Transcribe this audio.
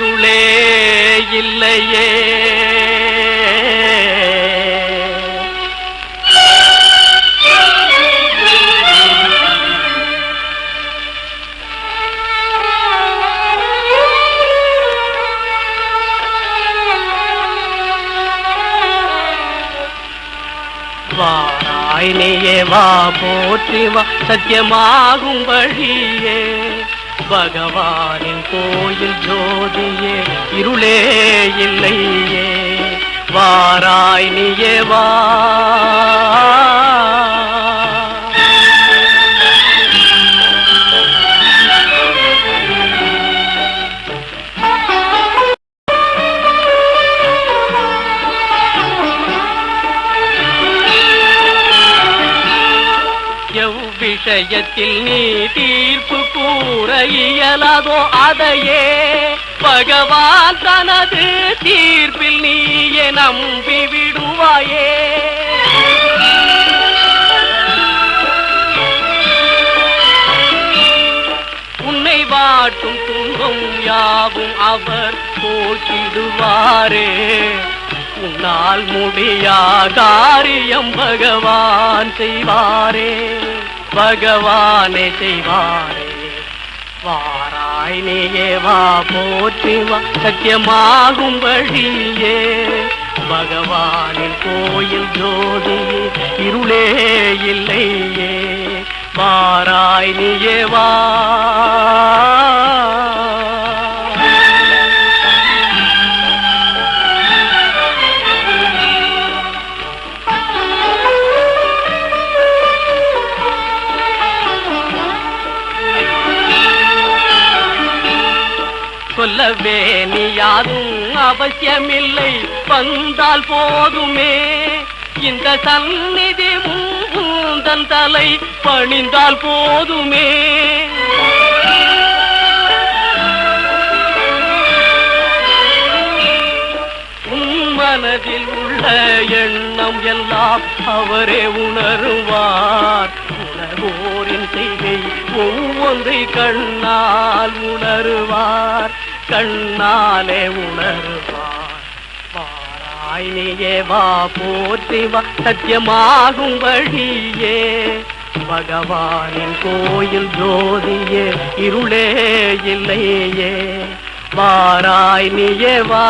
இருளே இல்லையே. வாராய் நீயே வா போற்றி வா சத்தியமாகும் வழியே, பகவானின் கோயில் ஜோதியே இருளே இல்லையே. வாராய் நீயே வா. விஷயத்தில் நீ தீர்ப்பு கூற இயலாதோ அதையே பகவான் தனது தீர்ப்பில் நீயே நம்பி விடுவாயே. உன்னை வாட்டும் துன்பம் யாவும் அவர் போக்கிடுவாரே. உன்னால் முடியா காரியம் பகவான் செய்வாரே, பகவானே செய்வாரே. வாராய் நீயே வா போற்றி வா சத்தியமாகும் வழியே, பகவானின் கோயில் ஜோதியே இருளே இல்லையே. வாராய் நீயே வா. சொல்லவே நீ யாரும் அவசியமில்லை, வந்தால் போதுமே. இந்த சந்நிதி முந்தன் தலை பணிந்தால் போதுமே. உன் மனதில் உள்ள எண்ணம் எல்லாம் அவரே உணருவார். உணர்வோரின் செய்கை ஒவ்வொன்றை கண்ணால் உணருவார், கண்ணாலே உணருவார். வாராய் நீயே வா போற்றி வா சத்தியமாகும் வழியே, பகவானின் கோயில் ஜோதியே இருளே இல்லையே. வாராய் நீயே வா.